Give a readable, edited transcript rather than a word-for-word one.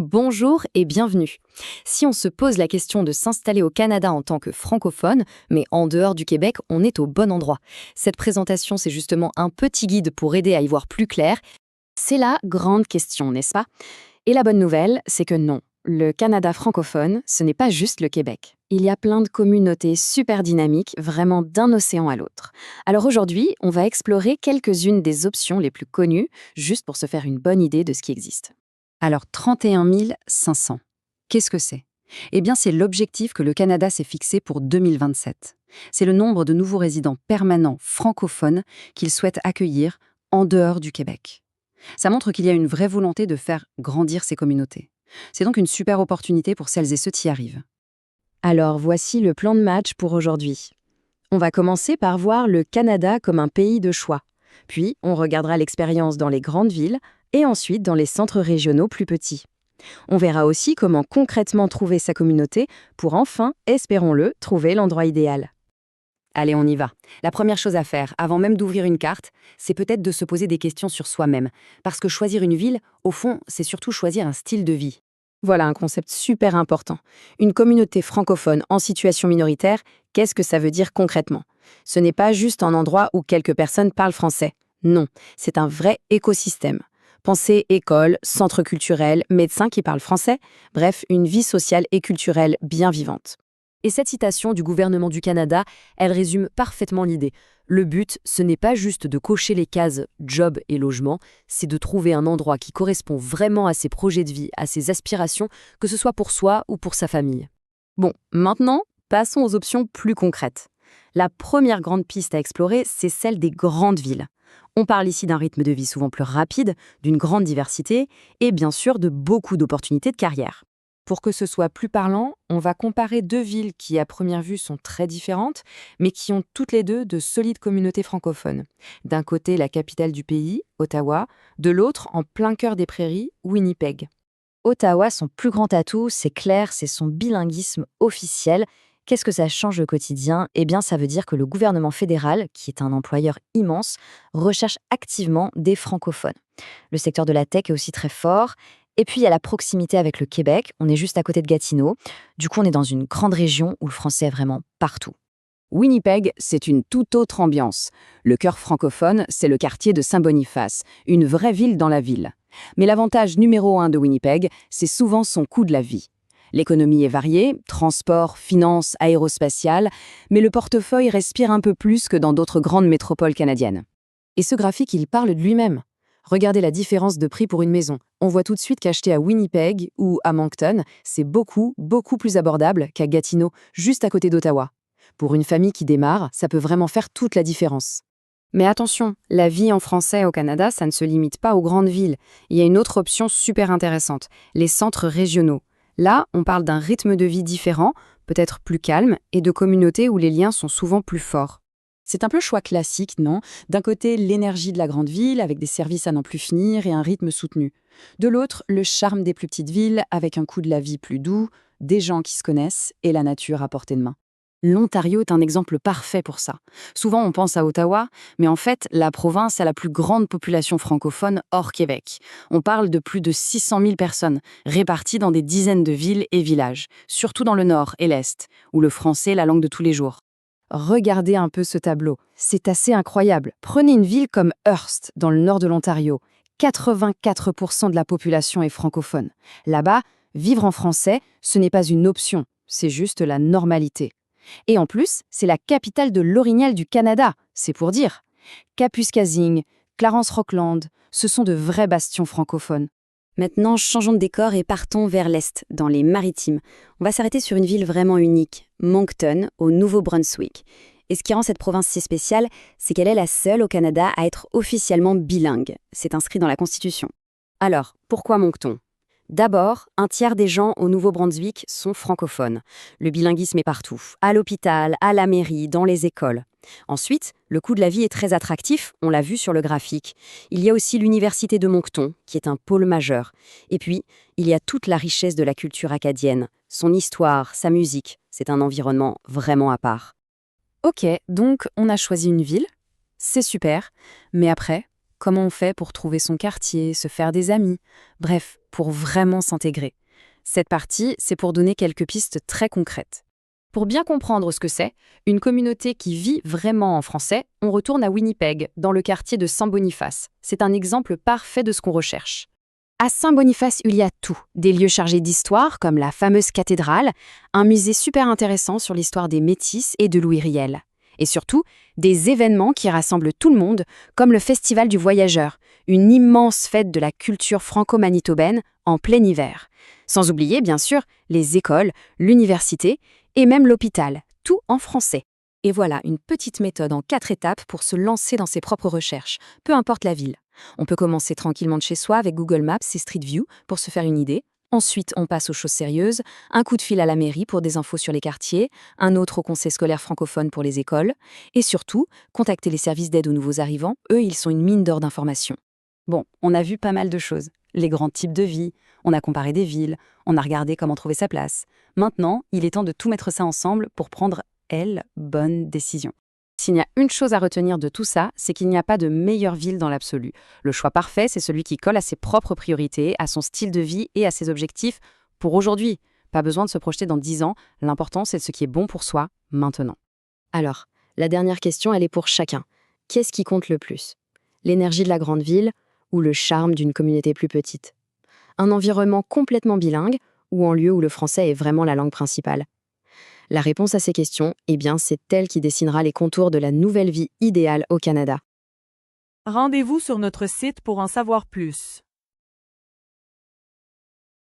Bonjour et bienvenue. Si on se pose la question de s'installer au Canada en tant que francophone, mais en dehors du Québec, on est au bon endroit. Cette présentation, c'est justement un petit guide pour aider à y voir plus clair. C'est la grande question, n'est-ce pas? Et la bonne nouvelle, c'est que non. Le Canada francophone, ce n'est pas juste le Québec. Il y a plein de communautés super dynamiques, vraiment d'un océan à l'autre. Alors aujourd'hui, on va explorer quelques-unes des options les plus connues, juste pour se faire une bonne idée de ce qui existe. Alors 31 500, qu'est-ce que c'est? Eh bien, c'est l'objectif que le Canada s'est fixé pour 2027. C'est le nombre de nouveaux résidents permanents francophones qu'il souhaite accueillir en dehors du Québec. Ça montre qu'il y a une vraie volonté de faire grandir ces communautés. C'est donc une super opportunité pour celles et ceux qui y arrivent. Alors voici le plan de match pour aujourd'hui. On va commencer par voir le Canada comme un pays de choix. Puis, on regardera l'expérience dans les grandes villes et ensuite dans les centres régionaux plus petits. On verra aussi comment concrètement trouver sa communauté pour enfin, espérons-le, trouver l'endroit idéal. Allez, on y va. La première chose à faire, avant même d'ouvrir une carte, c'est peut-être de se poser des questions sur soi-même. Parce que choisir une ville, au fond, c'est surtout choisir un style de vie. Voilà un concept super important. Une communauté francophone en situation minoritaire, qu'est-ce que ça veut dire concrètement? Ce n'est pas juste un endroit où quelques personnes parlent français. Non, c'est un vrai écosystème. Pensez école, centre culturel, médecins qui parlent français, bref, une vie sociale et culturelle bien vivante. Et cette citation du gouvernement du Canada, elle résume parfaitement l'idée. Le but, ce n'est pas juste de cocher les cases job et logement, c'est de trouver un endroit qui correspond vraiment à ses projets de vie, à ses aspirations, que ce soit pour soi ou pour sa famille. Bon, maintenant, passons aux options plus concrètes. La première grande piste à explorer, c'est celle des grandes villes. On parle ici d'un rythme de vie souvent plus rapide, d'une grande diversité et bien sûr de beaucoup d'opportunités de carrière. Pour que ce soit plus parlant, on va comparer deux villes qui à première vue sont très différentes, mais qui ont toutes les deux de solides communautés francophones. D'un côté, la capitale du pays, Ottawa, de l'autre, en plein cœur des prairies, Winnipeg. Ottawa, son plus grand atout, c'est clair, c'est son bilinguisme officiel. Qu'est-ce que ça change au quotidien? Eh bien, ça veut dire que le gouvernement fédéral, qui est un employeur immense, recherche activement des francophones. Le secteur de la tech est aussi très fort. Et puis, il y a la proximité avec le Québec. On est juste à côté de Gatineau. Du coup, on est dans une grande région où le français est vraiment partout. Winnipeg, c'est une toute autre ambiance. Le cœur francophone, c'est le quartier de Saint-Boniface, une vraie ville dans la ville. Mais l'avantage numéro 1 de Winnipeg, c'est souvent son coût de la vie. L'économie est variée, transport, finances, aérospatiale, mais le portefeuille respire un peu plus que dans d'autres grandes métropoles canadiennes. Et ce graphique, il parle de lui-même. Regardez la différence de prix pour une maison. On voit tout de suite qu'acheter à Winnipeg ou à Moncton, c'est beaucoup, beaucoup plus abordable qu'à Gatineau, juste à côté d'Ottawa. Pour une famille qui démarre, ça peut vraiment faire toute la différence. Mais attention, la vie en français au Canada, ça ne se limite pas aux grandes villes. Il y a une autre option super intéressante, les centres régionaux. Là, on parle d'un rythme de vie différent, peut-être plus calme, et de communautés où les liens sont souvent plus forts. C'est un peu le choix classique, non? D'un côté, l'énergie de la grande ville, avec des services à n'en plus finir et un rythme soutenu. De l'autre, le charme des plus petites villes, avec un coût de la vie plus doux, des gens qui se connaissent et la nature à portée de main. L'Ontario est un exemple parfait pour ça. Souvent, on pense à Ottawa, mais en fait, la province a la plus grande population francophone hors Québec. On parle de plus de 600 000 personnes, réparties dans des dizaines de villes et villages, surtout dans le nord et l'est, où le français est la langue de tous les jours. Regardez un peu ce tableau, c'est assez incroyable. Prenez une ville comme Hearst, dans le nord de l'Ontario. 84% de la population est francophone. Là-bas, vivre en français, ce n'est pas une option, c'est juste la normalité. Et en plus, c'est la capitale de l'orignal du Canada, c'est pour dire. Kapuskasing, Clarence-Rockland, ce sont de vrais bastions francophones. Maintenant, changeons de décor et partons vers l'Est, dans les Maritimes. On va s'arrêter sur une ville vraiment unique, Moncton, au Nouveau-Brunswick. Et ce qui rend cette province si spéciale, c'est qu'elle est la seule au Canada à être officiellement bilingue. C'est inscrit dans la Constitution. Alors, pourquoi Moncton ? D'abord, un tiers des gens au Nouveau-Brunswick sont francophones. Le bilinguisme est partout, à l'hôpital, à la mairie, dans les écoles. Ensuite, le coût de la vie est très attractif, on l'a vu sur le graphique. Il y a aussi l'université de Moncton, qui est un pôle majeur. Et puis, il y a toute la richesse de la culture acadienne, son histoire, sa musique. C'est un environnement vraiment à part. Ok, donc on a choisi une ville, c'est super, mais après, Comment on fait pour trouver son quartier, se faire des amis? Bref, pour vraiment s'intégrer. Cette partie, c'est pour donner quelques pistes très concrètes. Pour bien comprendre ce que c'est, une communauté qui vit vraiment en français, on retourne à Winnipeg, dans le quartier de Saint-Boniface. C'est un exemple parfait de ce qu'on recherche. À Saint-Boniface, il y a tout. Des lieux chargés d'histoire, comme la fameuse cathédrale, un musée super intéressant sur l'histoire des Métis et de Louis Riel. Et surtout, des événements qui rassemblent tout le monde, comme le Festival du Voyageur, une immense fête de la culture franco-manitobaine en plein hiver. Sans oublier, bien sûr, les écoles, l'université et même l'hôpital, tout en français. Et voilà une petite méthode en 4 étapes pour se lancer dans ses propres recherches, peu importe la ville. On peut commencer tranquillement de chez soi avec Google Maps et Street View pour se faire une idée. Ensuite, on passe aux choses sérieuses, un coup de fil à la mairie pour des infos sur les quartiers, un autre au conseil scolaire francophone pour les écoles, et surtout, contacter les services d'aide aux nouveaux arrivants, eux, ils sont une mine d'or d'informations. Bon, on a vu pas mal de choses. Les grands types de vie, on a comparé des villes, on a regardé comment trouver sa place. Maintenant, il est temps de tout mettre ça ensemble pour prendre, bonne décision. S'il y a une chose à retenir de tout ça, c'est qu'il n'y a pas de meilleure ville dans l'absolu. Le choix parfait, c'est celui qui colle à ses propres priorités, à son style de vie et à ses objectifs pour aujourd'hui. Pas besoin de se projeter dans 10 ans, l'important c'est ce qui est bon pour soi, maintenant. Alors, la dernière question, elle est pour chacun. Qu'est-ce qui compte le plus? L'énergie de la grande ville ou le charme d'une communauté plus petite? Un environnement complètement bilingue ou un lieu où le français est vraiment la langue principale? La réponse à ces questions, eh bien, c'est elle qui dessinera les contours de la nouvelle vie idéale au Canada. Rendez-vous sur notre site pour en savoir plus.